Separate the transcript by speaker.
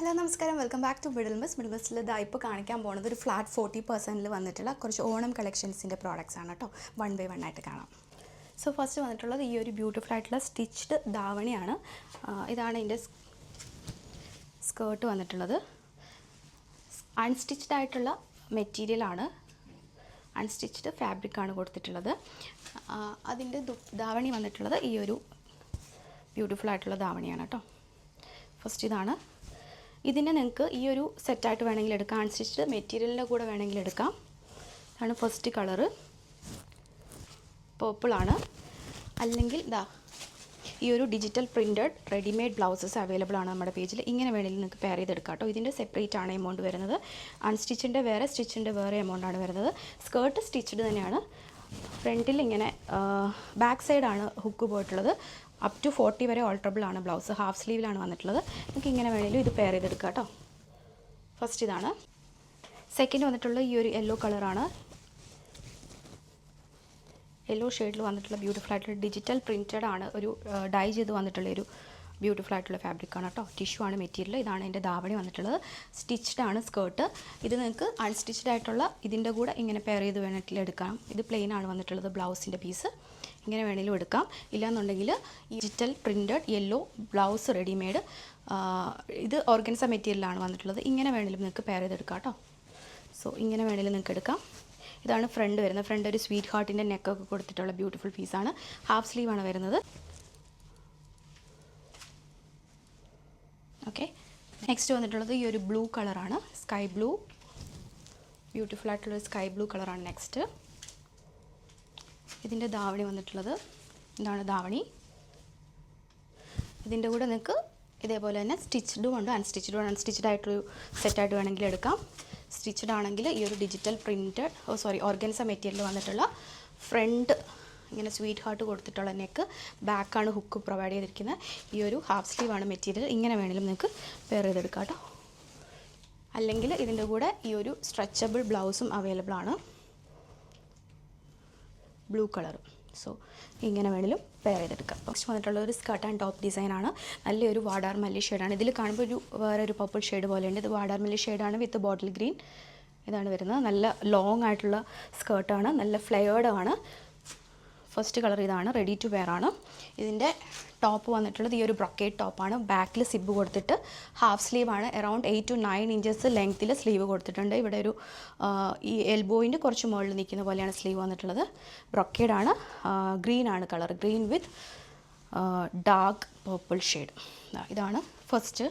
Speaker 1: Hello നമസ്കാരം, welcome back to middle മിസ്സിൽ ഇതാ ഇപ്പോൾ കാണിക്കാൻ പോകുന്നത് ഒരു ഫ്ലാറ്റ് 40% വന്നിട്ടുള്ള കുറച്ച് ഓണം കളക്ഷൻസിൻ്റെ പ്രോഡക്റ്റ്സ് ആണ് കേട്ടോ. 1 by 1 ആയിട്ട് കാണാം. സോ ഫസ്റ്റ് വന്നിട്ടുള്ളത് ഈ ഒരു ബ്യൂട്ടിഫുൾ ആയിട്ടുള്ള സ്റ്റിച്ച്ഡ് ധാവണിയാണ്. ഇതാണ് ഇതിൻ്റെ സ്കേർട്ട് വന്നിട്ടുള്ളത്. അൺസ്റ്റിച്ച്ഡ് ആയിട്ടുള്ള മെറ്റീരിയലാണ്, അൺസ്റ്റിച്ച്ഡ് ഫാബ്രിക്കാണ് കൊടുത്തിട്ടുള്ളത്. അതിൻ്റെ ധാവണി വന്നിട്ടുള്ളത് ഈ ഒരു ബ്യൂട്ടിഫുൾ ആയിട്ടുള്ള ധാവണിയാണ് കേട്ടോ. ഫസ്റ്റ് ഇതാണ്. ഇതിനെ നിങ്ങൾക്ക് ഈ ഒരു സെറ്റായിട്ട് വേണമെങ്കിൽ എടുക്കാം, അൺസ്റ്റിച്ച്ഡ് മെറ്റീരിയലിൻ്റെ കൂടെ വേണമെങ്കിൽ എടുക്കാം. ഇതാണ് ഫസ്റ്റ് കളറ്, പേർപ്പിളാണ്. അല്ലെങ്കിൽ ഇതാ ഈ ഒരു digital printed readymade blouses available ആണ് നമ്മുടെ പേജിൽ. ഇങ്ങനെ വേണമെങ്കിൽ നിങ്ങൾക്ക് പെയർ ചെയ്തെടുക്കാം കേട്ടോ. ഇതിൻ്റെ സെപ്പറേറ്റ് ആണ് എമൗണ്ട് വരുന്നത്. അൺസ്റ്റിച്ചിൻ്റെ വേറെ, സ്റ്റിച്ചിൻ്റെ വേറെ എമൗണ്ടാണ് വരുന്നത്. സ്കേർട്ട് സ്റ്റിച്ച്ഡ് തന്നെയാണ്. ഫ്രണ്ടിൽ ഇങ്ങനെ ബാക്ക് സൈഡാണ് ഹുക്ക് പോയിട്ടുള്ളത്. അപ് ടു 40 വരെ ഓൾട്ടറബിൾ ആണ് ബ്ലൗസ്. ഹാഫ് സ്ലീവിലാണ് വന്നിട്ടുള്ളത്. നിങ്ങൾക്ക് ഇങ്ങനെ വേണമെങ്കിലും ഇത് പെയർ ചെയ്തെടുക്കാം കേട്ടോ. ഫസ്റ്റ് ഇതാണ്. സെക്കൻഡ് വന്നിട്ടുള്ള ഈ ഒരു യെല്ലോ കളറാണ്. യെല്ലോ ഷെയ്ഡിൽ വന്നിട്ടുള്ള ബ്യൂട്ടിഫുൾ ആയിട്ടുള്ള ഡിജിറ്റൽ പ്രിൻറ്റഡ് ആണ്. ഒരു ഡൈ ചെയ്ത് വന്നിട്ടുള്ള ഒരു ബ്യൂട്ടിഫുൾ ആയിട്ടുള്ള ഫാബ്രിക്കാണ് കേട്ടോ. ടിഷ്യൂ ആണ് മെറ്റീരിയൽ. ഇതാണ് എൻ്റെ ധാവണി വന്നിട്ടുള്ളത്. സ്റ്റിച്ച്ഡ് ആണ് സ്കേർട്ട്. ഇത് നിങ്ങൾക്ക് അൺസ്റ്റിച്ച്ഡ് ആയിട്ടുള്ള ഇതിൻ്റെ കൂടെ ഇങ്ങനെ പെയർ ചെയ്ത് വേണമെങ്കിൽ എടുക്കാം. ഇത് പ്ലെയിൻ ആണ് വന്നിട്ടുള്ളത് ബ്ലൗസിൻ്റെ പീസ്. ഇങ്ങനെ വേണമെങ്കിലും എടുക്കാം. ഇല്ലാന്നുണ്ടെങ്കിൽ digital printed yellow blouse readymade, ഇത് ഓർഗൻസ മെറ്റീരിയലാണ് വന്നിട്ടുള്ളത്. ഇങ്ങനെ വേണമെങ്കിലും നിങ്ങൾക്ക് പെയർ ചെയ്തെടുക്കാം കേട്ടോ. സോ ഇങ്ങനെ വേണമെങ്കിലും നിങ്ങൾക്ക് എടുക്കാം. ഇതാണ് ഫ്രണ്ട് വരുന്നത്. ഫ്രണ്ട് ഒരു സ്വീറ്റ് ഹാർട്ടിൻ്റെ നെക്കൊക്കെ കൊടുത്തിട്ടുള്ള ബ്യൂട്ടിഫുൾ പീസാണ്. ഹാഫ് സ്ലീവാണ് വരുന്നത്. ഓക്കെ, നെക്സ്റ്റ് വന്നിട്ടുള്ളത് ഈ ഒരു ബ്ലൂ കളറാണ്. സ്കൈ ബ്ലൂ, ബ്യൂട്ടിഫുൾ ആയിട്ടുള്ള സ്കൈ ബ്ലൂ കളറാണ് നെക്സ്റ്റ്. ഇതിൻ്റെ ധാവണി വന്നിട്ടുള്ളത് ഇതാണ് ധാവണി. ഇതിൻ്റെ കൂടെ നിങ്ങൾക്ക് ഇതേപോലെ തന്നെ സ്റ്റിച്ച്ഡും ഉണ്ട്, അൺസ്റ്റിച്ച്ഡും ഉണ്ട്. അൺസ്റ്റിച്ച്ഡ് ആയിട്ടൊരു സെറ്റായിട്ട് വേണമെങ്കിൽ എടുക്കാം. സ്റ്റിച്ച്ഡ് ആണെങ്കിൽ ഈ ഒരു ഡിജിറ്റൽ പ്രിൻറ്റഡ് ഓർഗൻസ മെറ്റീരിയൽ വന്നിട്ടുള്ള ഫ്രണ്ട് ഇങ്ങനെ സ്വീറ്റ് ഹാർട്ട് കൊടുത്തിട്ടുള്ള നെക്ക്, ബാക്കാണ് ഹുക്ക് പ്രൊവൈഡ് ചെയ്തിരിക്കുന്നത്. ഈ ഒരു ഹാഫ് സ്ലീവാണ് മെറ്റീരിയൽ. ഇങ്ങനെ വേണമെങ്കിലും നിങ്ങൾക്ക് പെയർ ചെയ്തെടുക്കാം കേട്ടോ. അല്ലെങ്കിൽ ഇതിൻ്റെ കൂടെ ഈ ഒരു സ്ട്രെച്ചബിൾ ബ്ലൗസും അവൈലബിൾ ആണ്, ബ്ലൂ കളർ. സോ ഇങ്ങനെ വേണമെങ്കിലും പെയർ ചെയ്തെടുക്കാം. നെക്സ്റ്റ് വന്നിട്ടുള്ള ഒരു സ്കർട്ട് ആൻഡ് ടോപ്പ് ഡിസൈനാണ്. നല്ലൊരു വാടാർമല്ലി ഷെയ്ഡാണ്. ഇതിൽ കാണുമ്പോൾ ഒരു വേറൊരു പർപ്പിൾ ഷെയ്ഡ് പോലെയുണ്ട്. ഇത് വാടാർമല്ലി ഷെയ്ഡാണ് വിത്ത് ബോട്ടിൽ ഗ്രീൻ. ഇതാണ് വരുന്നത്. നല്ല ലോങ് ആയിട്ടുള്ള സ്കർട്ടാണ്, നല്ല ഫ്ലെയേർഡ് ആണ്. ഫസ്റ്റ് കളർ ഇതാണ്, റെഡി ടു വെയർ ആണ്. ഇതിൻ്റെ ടോപ്പ് വന്നിട്ടുള്ളത് ഈ ഒരു ബ്രൊക്കേഡ് ടോപ്പാണ്. ബാക്കിൽ സിബ് കൊടുത്തിട്ട് ഹാഫ് സ്ലീവാണ്. അറൗണ്ട് 8 to 9 ഇഞ്ചസ് ലെങ്ത്തിൽ സ്ലീവ് കൊടുത്തിട്ടുണ്ട്. ഇവിടെ ഒരു ഈ എൽബോയിൻ്റെ കുറച്ച് മുകളിൽ നിൽക്കുന്ന പോലെയാണ് സ്ലീവ് വന്നിട്ടുള്ളത്. ബ്രൊക്കേഡാണ്. ഗ്രീൻ ആണ് കളർ, ഗ്രീൻ വിത്ത് ഡാർക്ക് പർപ്പിൾ ഷെയ്ഡ്. ഇതാണ് ഫസ്റ്റ്.